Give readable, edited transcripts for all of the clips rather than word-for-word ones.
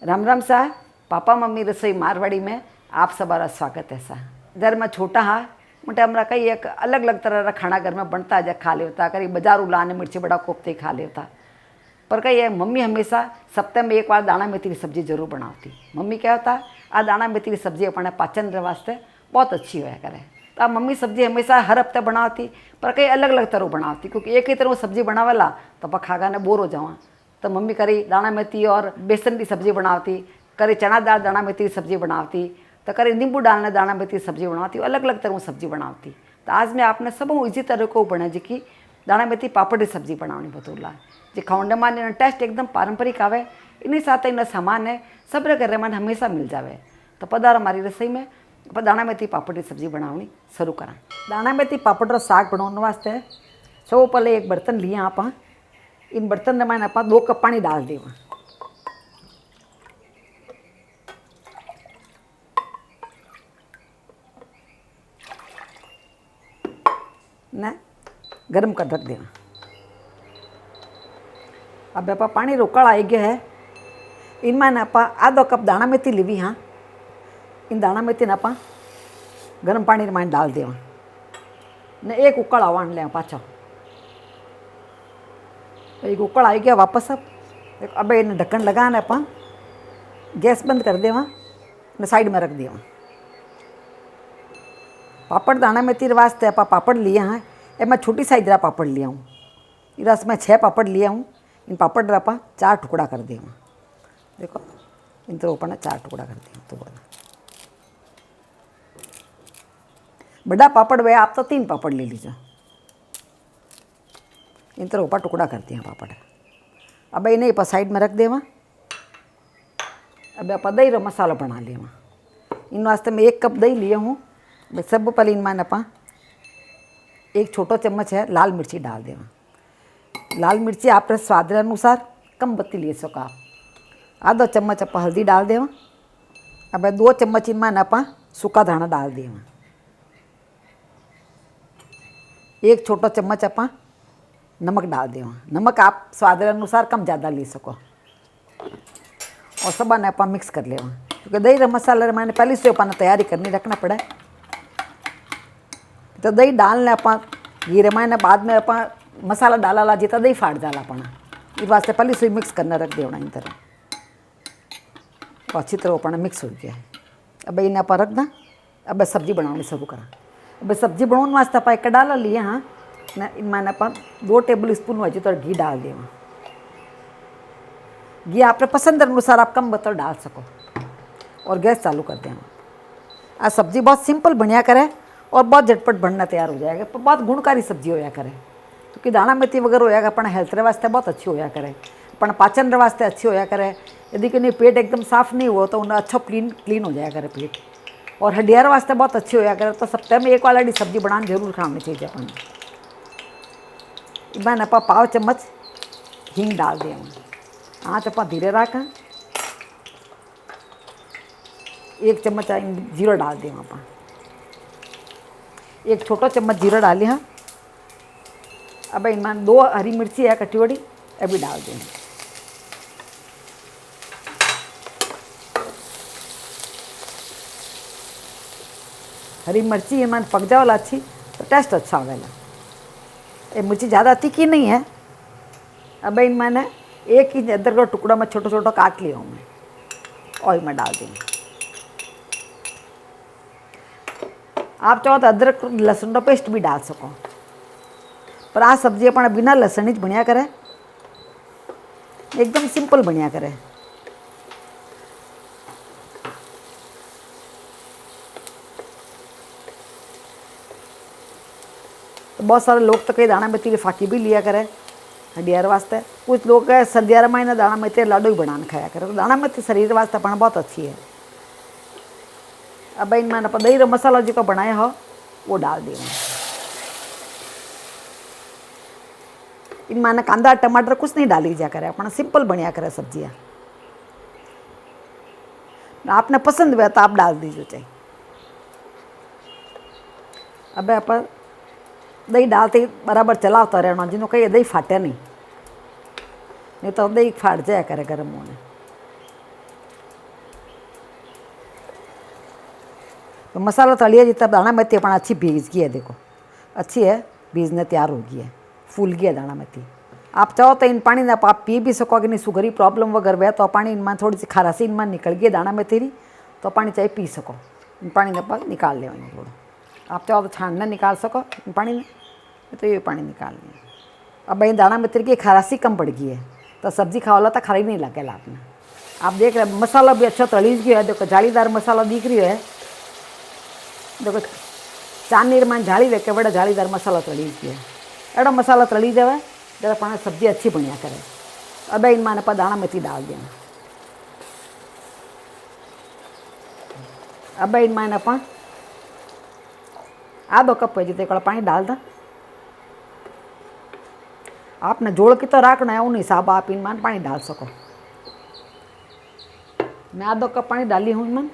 राम राम सा। Papa mummy रसोई मारवाड़ी में आप सबारा स्वागत है सा। घर में छोटा हाँ मोटे हमारा कई एक अलग अलग तरह का खाना घर में बनता है, खा लेता कहीं बाजारू लाने मिर्ची बड़ा कोफ्ते खा लेता। पर कई है मम्मी हमेशा सप्ताह में एक बार दाना मेथी की सब्जी जरूर बनाती। मम्मी क्या होता आ दाना मेथी की सब्जी अपने पाचन के वास्ते बहुत अच्छी होया करे। तो मम्मी सब्जी हमेशा हर हफ्ते बनाती, पर कई अलग अलग तरह बनाती, क्योंकि एक ही तरह सब्जी बनावेला तो आप खागा ने बोर हो जावा। तो मम्मी करी दाना मेथी और बेसन की सब्जी बनाती, करी चना दाल दाना मेथी की सब्जी बनाती, तो करी नींबू डालने दाना मेथी की सब्जी बनाती, अलग अलग तरह सब्जी बनाती। तो आज मैं आपने सब इजी तरह को बने जी की दाना मेथी पापड़ की सब्जी बनानी बतूला जी। खाने में टेस्ट एकदम पारंपरिक आवे, इन्हीं साथ इन सामान है सब घर में हमेशा मिल जाए। तो पधार हमारी रसोई में आप दाना मेथी पापड़ की सब्जी बनानी शुरू करा। दाना मेथी पापड़ और साग बनाने वास्ते सब पहले एक बर्तन लिए आप। इन बर्तन में आप 2 कप पानी डाल देवा न गर्म कर रख देना। अब आप पानी रोकड़ आई गया है, इनमें आप आधो कप दाना मेथी लीवी। हाँ, इन दाना मेथी ने आप गर्म पानी में डाल देवा ने एक उकड़ आवान ले पाछा। एक उकड़ आई गया वापस। अब इन ढक्कन लगाने आप गैस बंद कर देवा ने साइड में रख देवा। पापड़ दाना मेथी वास्ते आप पापड़ लिए हैं, ए मैं छोटी साइज रा पापड़ लिया हूँ। रस में 6 पापड़ लिया हूँ। इन पापड़ आप 4 टुकड़ा कर देवा। देखो इन तरह ऊपर 4 टुकड़ा कर दिया। तो बड़ा पापड़ वे आप तो 3 पापड़ ले लीजिए। इन तरह ऊपर टुकड़ा कर दिया पापड़। अब इन्हें पर साइड में रख देवा। अब आप दही रो मसाला बना लेवा। इन वास्ते मैं 1 कप दही लिए हूँ। सब पहले इनमें आप 1 छोटा चम्मच है लाल मिर्ची डाल देवा। लाल मिर्ची आप स्वाद अनुसार कम बत्ती ले सको आप। आधा चम्मच आप हल्दी डाल देवा। अब 2 चम्मच इनमें आप सूखा धाना डाल देवा। 1 छोटा चम्मच आप नमक डाल देवा। नमक आप स्वाद अनुसार कम ज़्यादा ले सको। और सब ने आप मिक्स कर लेवा, क्योंकि दही मसाले मैंने पहले से अपन तैयारी करनी रखना पड़े। तो दही डालने आप घी मैंने बाद में आप मसाला डाला ला जितना दही फाट जाला अपना, इस वास्ते पहले से मिक्स करना रख देना इन तरह। तो अच्छी तरह अपना मिक्स हो गया है। अब इन्हें आप रख दा। अब सब्जी बनानी शुरू करा। अब सब्जी बनाने वास्ते आप एक डाला लिए। हाँ, इनमें आप 2 टेबल स्पून वजह तो घी डाल देवा। घी आपने पसंद अनुसार आप कम बतर डाल सको। और गैस चालू कर देना। आ सब्जी बहुत सिंपल बनिया करे और बहुत झटपट बनना तैयार हो जाएगा। बहुत गुणकारी सब्जी होया करे, क्योंकि दाना मेथी वगैरह होया अपना हेल्थ के वास्ते बहुत अच्छी होया करे, अपना पाचन के वास्ते अच्छी होया करे। यदि कि नहीं पेट एकदम साफ नहीं हुआ तो उन्हें अच्छा क्लीन हो जाया करे पेट। और हड्डियार वास्ते बहुत अच्छी होया करे। तो सप्ताह में 1 वाली सब्जी बनाना जरूर खानी चाहिए अपन। इनमें आप पाव चम्मच हींग डाल दें। आँच आप धीरे रखा। 1 चम्मच जीरा डाल दें। आप 1 छोटा चम्मच जीरा डाली। हाँ, अब इनमें 2 हरी मिर्ची है कटी बड़ी, अभी डाल दें। हरी मिर्ची इनमें पक जाओला अच्छी तो टेस्ट अच्छा होगा। ये मिर्ची ज़्यादा तीखी नहीं है। अब इनमें 1 इंच अदरक का टुकड़ा में छोटा छोटा काट लिया हूँ मैं, ऑयल में डाल देंगे। आप चाहो तो अदरक लहसुन का पेस्ट भी डाल सको, पर आ सब्जी अपना बिना लहसुन ही बढ़िया करे, एकदम सिंपल बढ़िया करे। तो बहुत सारे लोग तो कई दाना मेथी की फाकी भी लिया करे हड्डियार वास्ते। कुछ लोग सर्दियार में दाना मेथी लाडू ही बनाने खाया करे। तो दाना मेथी शरीर वास्ते अपना बहुत अच्छी है। अब इनमें आप दही मसाला जो बनाया हो वो डाल देना। इनमें कांदा टमाटर कुछ नहीं डाली जा करे, अपना सिंपल बढ़िया करे सब्जियाँ। आपने पसंद हुआ तो आप डाल दीजिए चाहिए। अब आप दही डालते बराबर चलाता रहना, जिन्हों कहीं दही फाटे नहीं तो दही फाट जाया करे गर्म होने। तो मसाला तलिए जितना दाना मेथी अपना अच्छी भीज गई है, देखो अच्छी है, भीजने तैयार हो गई है, फूल गई है दाना मेथी। आप चाहो तो इन पानी ने आप पी भी सको, नहीं सुगरी प्रॉब्लम वगैरह है तो पानी इनमें थोड़ी सी खारासी इनमें निकल गई दाना मेथी री, तो पानी चाहे पी सको। इन पानी ने आप निकाल ले थोड़ा, आप चाहो तो छानना निकाल सको इन पानी में, तो ये पानी निकाल लें। अब भाई दाना मेथी की खारासी कम पड़ गई है, तो सब्जी खावाला तो खारी नहीं लगेगा आपने। आप देख रहे मसाला भी अच्छा तलीज गया है, देखो जालीदार मसाला दिख रही है, देखो चांदनी में जाली रखे बड़ा जालीदार मसाला तलीज गया है। एड़ा मसाला तली जाए जरा पाने सब्जी अच्छी बढ़िया करे। अब इनमें ने दाना मेथी डाल देना। अब इनमें ने आधो कप है जितने कड़ा पानी डाल दा। आपने जोड़ के तो रखना है, उन हिसाब आप इनमें पानी डाल सको। मैं आधो कप पानी डाली हूँ इनमें।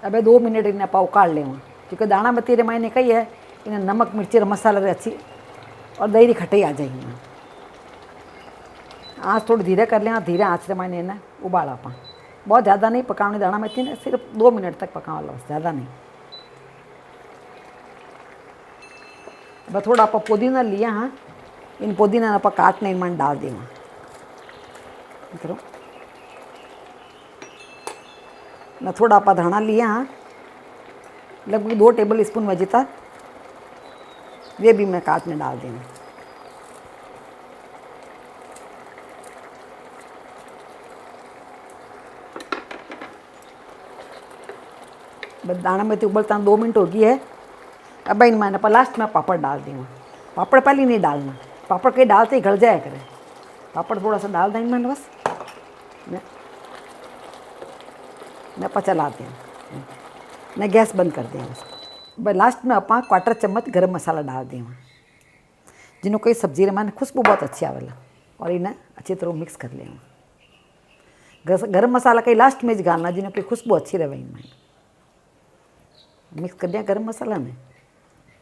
अब 2 मिनट इन्हें आप उकाल ले, क्योंकि दाना मेथी रे मैंने कही है इन्हें नमक मिर्ची मसाला रे अच्छी और दही री खटाई आ जाएगी। आँच थोड़ी धीरे कर लें, धीरे आँच रे मैंने इन्हें उबाला पा, बहुत ज़्यादा नहीं पकाने दाना मेथी ने, सिर्फ 2 मिनट तक पकाओ लो, ज़्यादा नहीं। बस थोड़ा आप पुदीना लिया, हाँ इन पुदीना आप काटने इनमें डाल देना करो ना। थोड़ा आप धना लिया, हाँ लगभग 2 टेबल स्पून वजिता, ये भी मैं काटने डाल देना। बस दाना मेथी उबलता 2 मिनट हो गई है। अब इन मैंने लास्ट में पापड़ डाल दूँगा। पापड़ पहले नहीं डालना, पापड़ कहीं डालते ही गल जाया करे, पापड़ थोड़ा सा डाल दें मैंने बस, मैं चलाते हैं, मैं गैस बंद कर दें उसको। बस लास्ट में अपना 1/4 चम्मच गरम मसाला डाल दें, जिन्हों कोई सब्जी रे मैंने खुशबू बहुत अच्छी आवेला, और इन्हें अच्छी तरह मिक्स कर लें। गरम मसाला कहीं लास्ट में डालना, जिन्हों की खुशबू अच्छी रहे। इनमें मिक्स कर दिया गरम मसाला ने।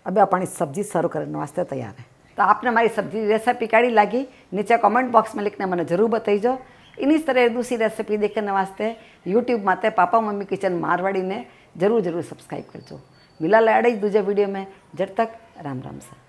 अब अपनी सब्जी सर्व करने वास्ते तैयार है। तो आपने हमारी सब्जी रेसिपी कैसी लगी नीचे कमेंट बॉक्स में लिखने मैंने जरूर बताइजो। इन्हीं तरह दूसरी रेसिपी देखने वास्ते यूट्यूब माते पापा मम्मी किचन मारवाड़ी ने जरूर सब्सक्राइब करजो। मिला लाड़े दूजे वीडियो में, जब तक राम राम से।